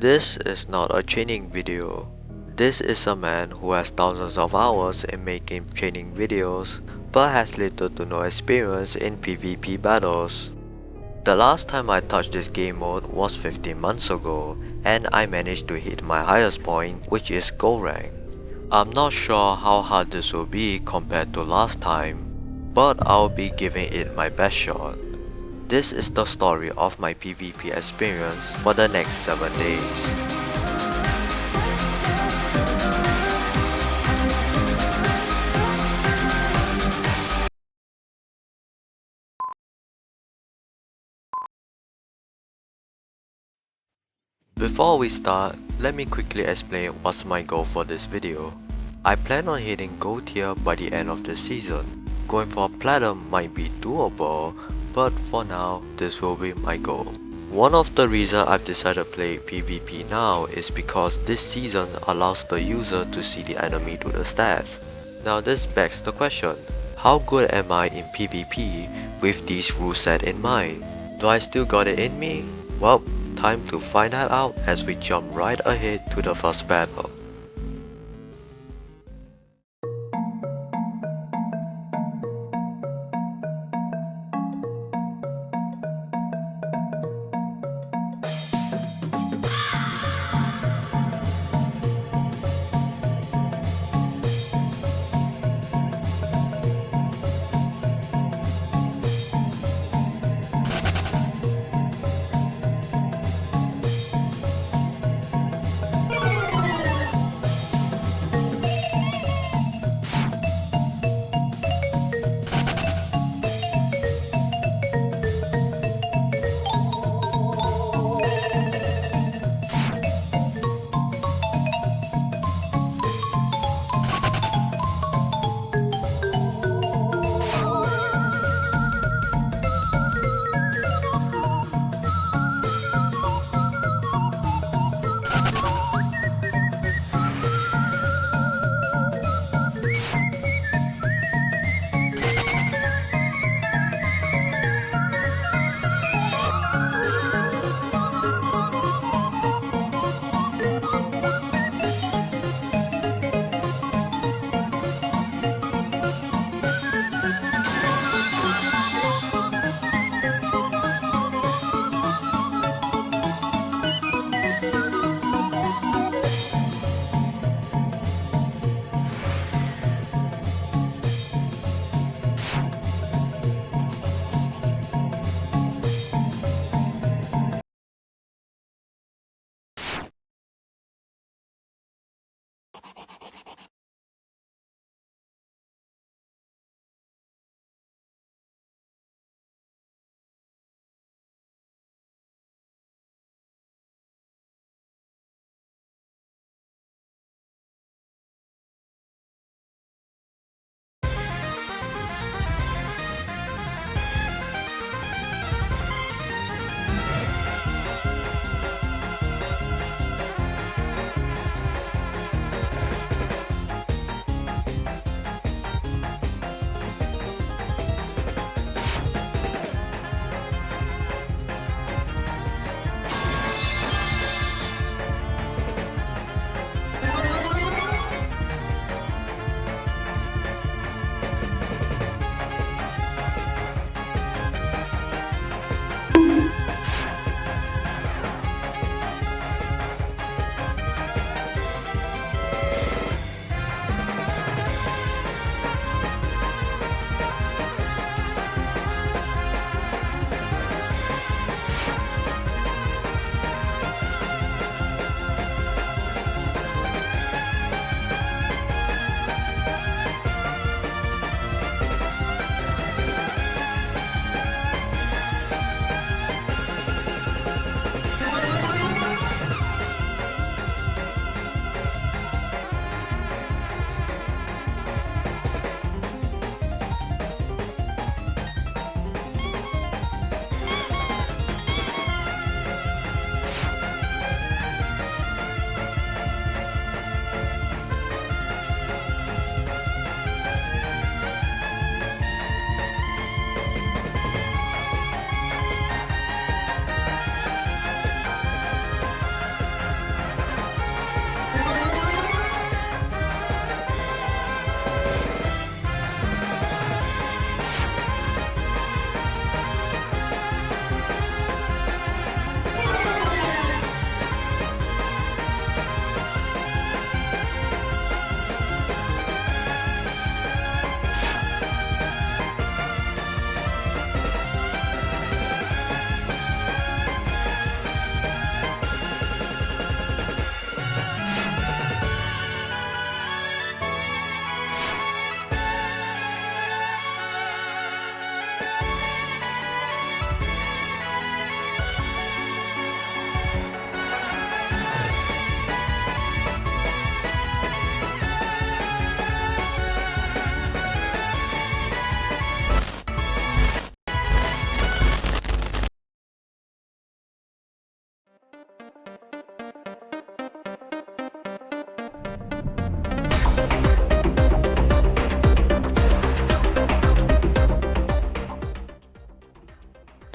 This is not a training video. This is a man who has thousands of hours in making training videos, but has little to no experience in PvP battles. The last time I touched this game mode was 15 months ago, and I managed to hit my highest point, which is Gold rank. I'm not sure how hard this will be compared to last time, but I'll be giving it my best shot. This is the story of my PvP experience for the next 7 days. Before we start, let me quickly explain what's my goal for this video. I plan on hitting gold tier by the end of the season. Going for platinum might be doable, but for now, this will be my goal. One of the reasons I've decided to play PvP now is because this season allows the user to see the enemy do the stats. Now this begs the question, how good am I in PvP with these rules set in mind? Do I still got it in me? Well, time to find that out as we jump right ahead to the first battle.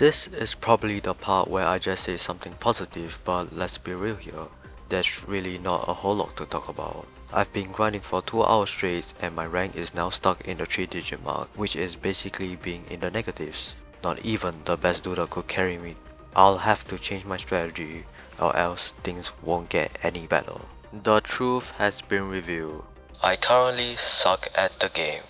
This is probably the part where I just say something positive, but let's be real here. There's really not a whole lot to talk about. I've been grinding for 2 hours straight and my rank is now stuck in the 3-digit mark, which is basically being in the negatives. Not even the best Doodle could carry me. I'll have to change my strategy, or else things won't get any better. The truth has been revealed. I currently suck at the game.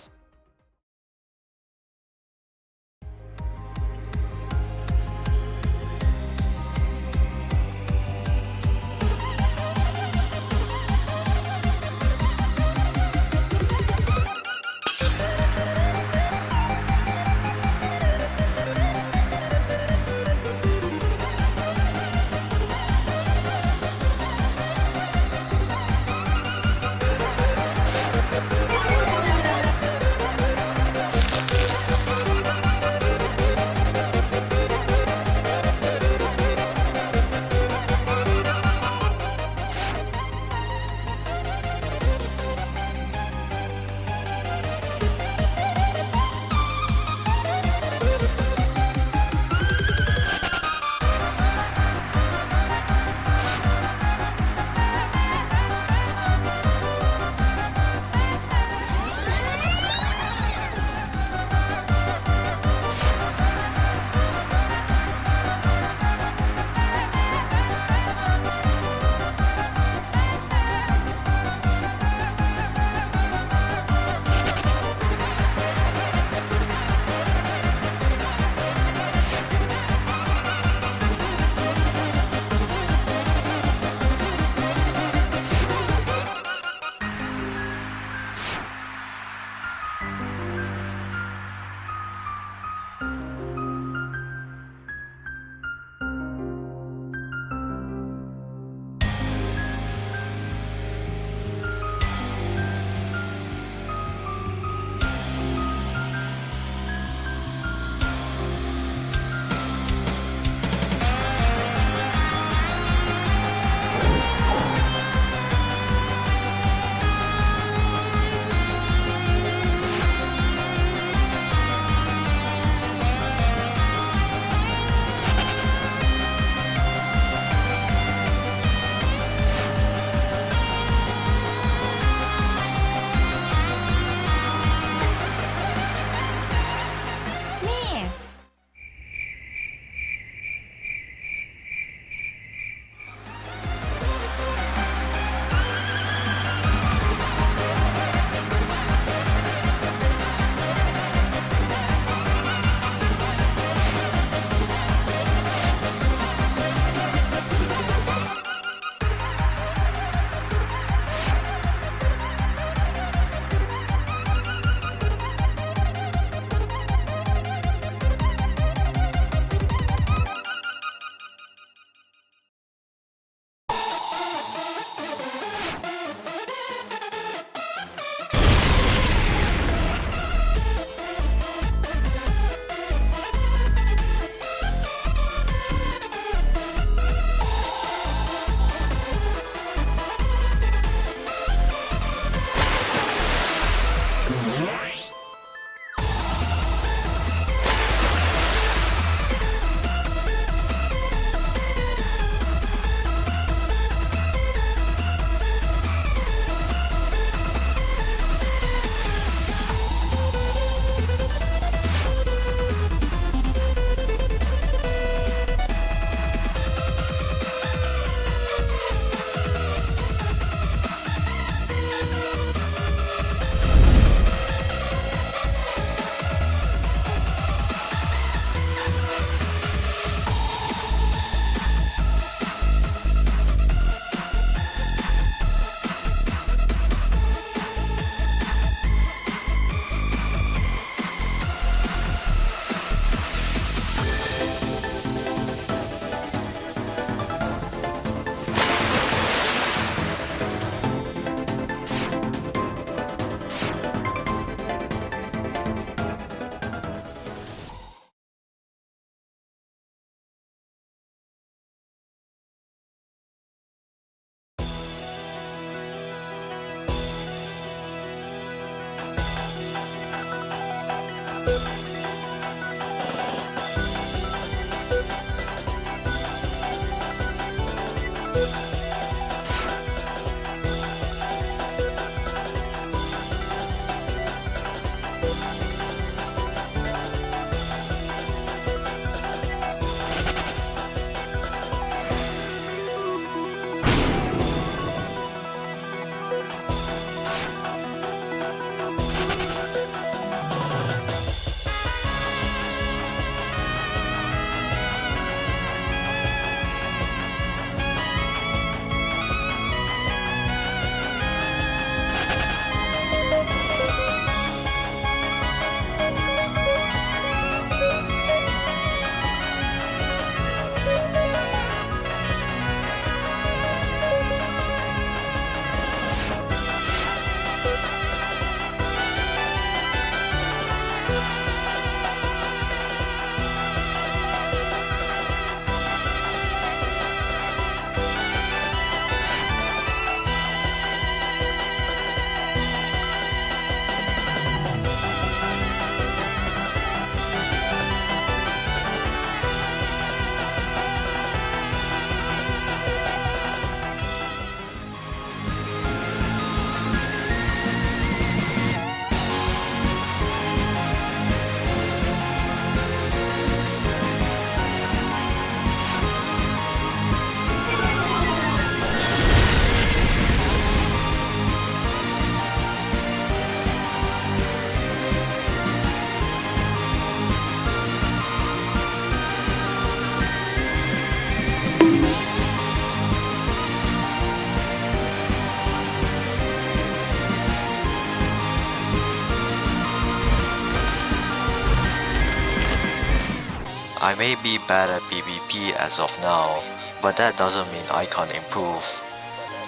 I may be bad at PvP as of now, but that doesn't mean I can't improve.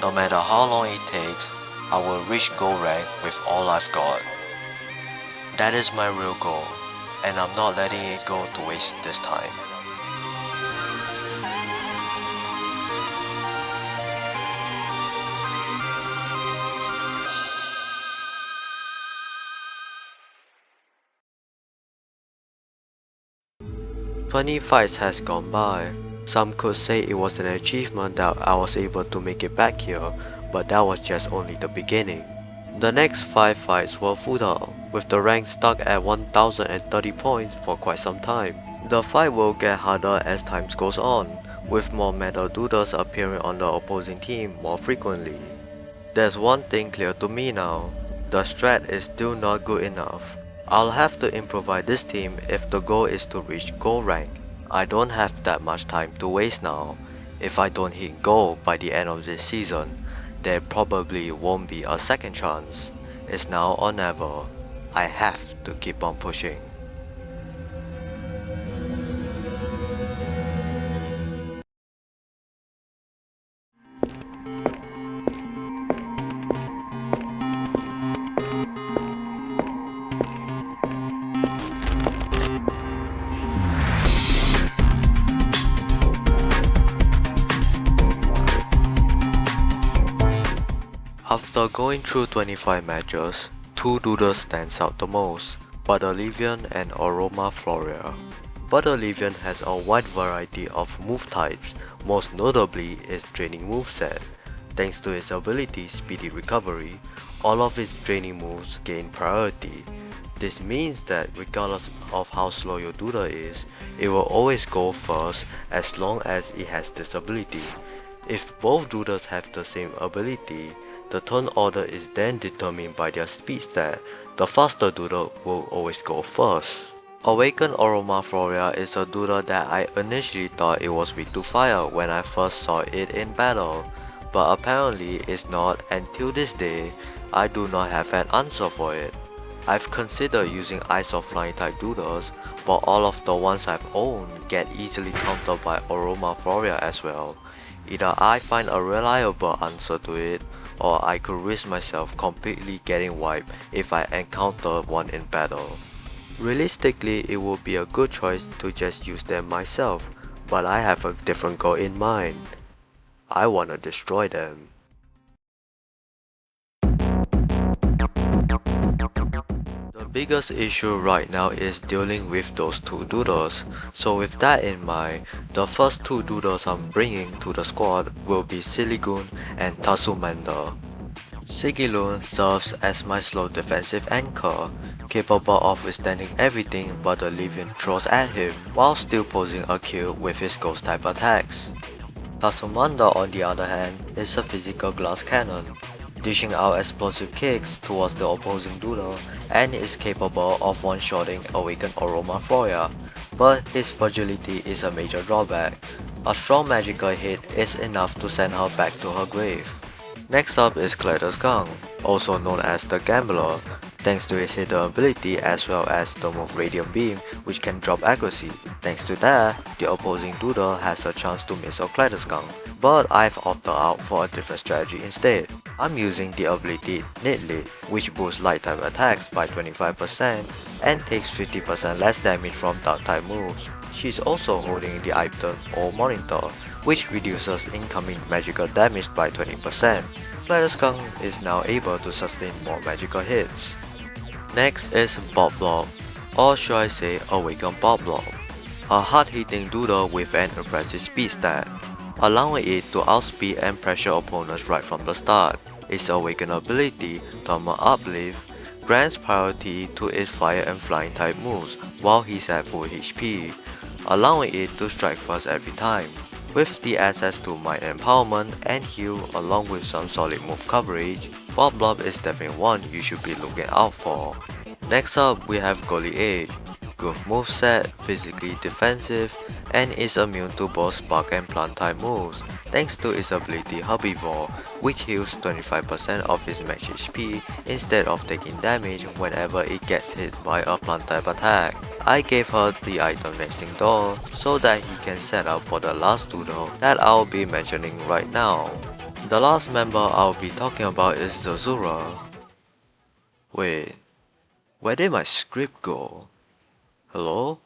No matter how long it takes, I will reach gold rank with all I've got. That is my real goal, and I'm not letting it go to waste this time. "20 fights has gone by. Some could say it was an achievement that I was able to make it back here, but that was just only the beginning. The next 5 fights were futile, with the rank stuck at 1030 points for quite some time. The fight will get harder as time goes on, with more metal doodles appearing on the opposing team more frequently. There's one thing clear to me now, the strat is still not good enough. I'll have to improvise this team if the goal is to reach gold rank. I don't have that much time to waste now. If I don't hit gold by the end of this season, there probably won't be a second chance. It's now or never. I have to keep on pushing." After going through 25 matches, 2 doodles stands out the most, Butter-Levian and Aroma Floria. Butter-Levian has a wide variety of move types, most notably its draining moveset. Thanks to its ability Speedy Recovery, all of its draining moves gain priority. This means that regardless of how slow your doodle is, it will always go first as long as it has this ability. If both doodles have the same ability, the turn order is then determined by their speed stat. The faster doodle will always go first. Awakened Aroma Floria is a doodle that I initially thought it was weak to fire when I first saw it in battle, but apparently it's not, and till this day, I do not have an answer for it. I've considered using Ice or Flying type doodles, but all of the ones I've owned get easily countered by Aroma Floria as well. Either I find a reliable answer to it, or I could risk myself completely getting wiped if I encounter one in battle. Realistically, it would be a good choice to just use them myself, but I have a different goal in mind. I wanna destroy them. The biggest issue right now is dealing with those two doodles. So with that in mind, the first two doodles I'm bringing to the squad will be Siligun and Tasumanda. Sigilun serves as my slow defensive anchor, capable of withstanding everything but the Levian throws at him, while still posing a kill with his ghost type attacks. Tasumanda on the other hand is a physical glass cannon, dishing out explosive kicks towards the opposing doodle and is capable of one-shotting Awakened Aroma Floria, but his fragility is a major drawback. A strong magical hit is enough to send her back to her grave. Next up is LighterZ, also known as the Gambler, thanks to his hidden ability as well as the move Radiant Beam, which can drop accuracy. Thanks to that, the opposing doodle has a chance to miss a LighterZ, but I've opted out for a different strategy instead. I'm using the ability Knitlit, which boosts light type attacks by 25% and takes 50% less damage from dark type moves. She's also holding the item or monitor, which reduces incoming magical damage by 20%. LighterZ is now able to sustain more magical hits. Next is Bob Blob, or should I say Awaken Bob Blob, a hard-hitting doodle with an impressive speed stat, allowing it to outspeed and pressure opponents right from the start. Its Awaken ability, Thermal Uplift, grants priority to its fire and flying type moves while he's at full HP, allowing it to strike first every time. With the access to Might Empowerment and Heal along with some solid move coverage, Bob Blob is definitely one you should be looking out for. Next up we have Gully Age, good moveset, physically defensive, and is immune to both Spark and Plant type moves, thanks to its ability Herbivore, which heals 25% of its max HP instead of taking damage whenever it gets hit by a Plant type attack. I gave her the item Nesting Doll so that he can set up for the last doodle that I'll be mentioning right now. The last member I'll be talking about is Zazura. Wait, where did my script go? Hello?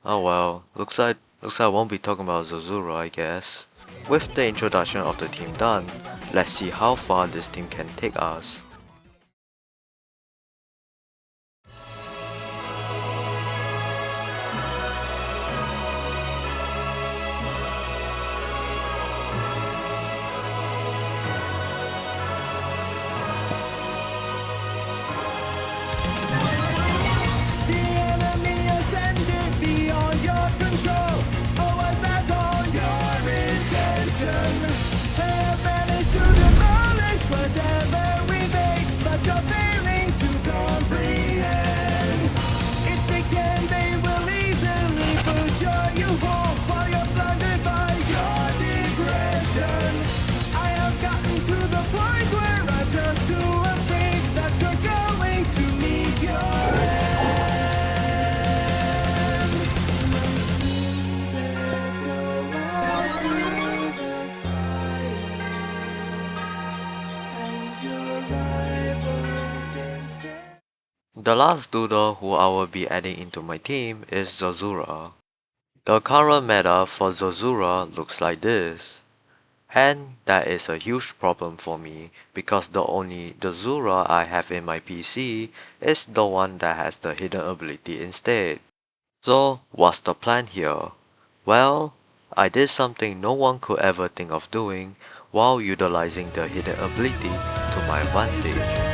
Oh well, looks like I won't be talking about Zazura, I guess. With the introduction of the team done, let's see how far this team can take us. The last doodle who I will be adding into my team is Zazura. The current meta for Zazura looks like this. And that is a huge problem for me because the only Zazura I have in my PC is the one that has the hidden ability instead. So what's the plan here? Well, I did something no one could ever think of doing while utilizing the hidden ability to my advantage.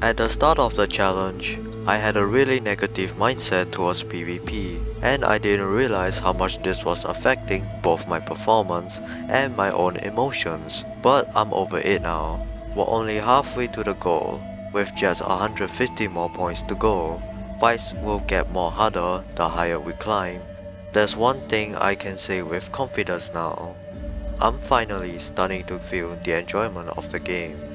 At the start of the challenge, I had a really negative mindset towards PvP, and I didn't realize how much this was affecting both my performance and my own emotions. But I'm over it now. We're only halfway to the goal, with just 150 more points to go. Fights will get more harder the higher we climb. There's one thing I can say with confidence now. I'm finally starting to feel the enjoyment of the game.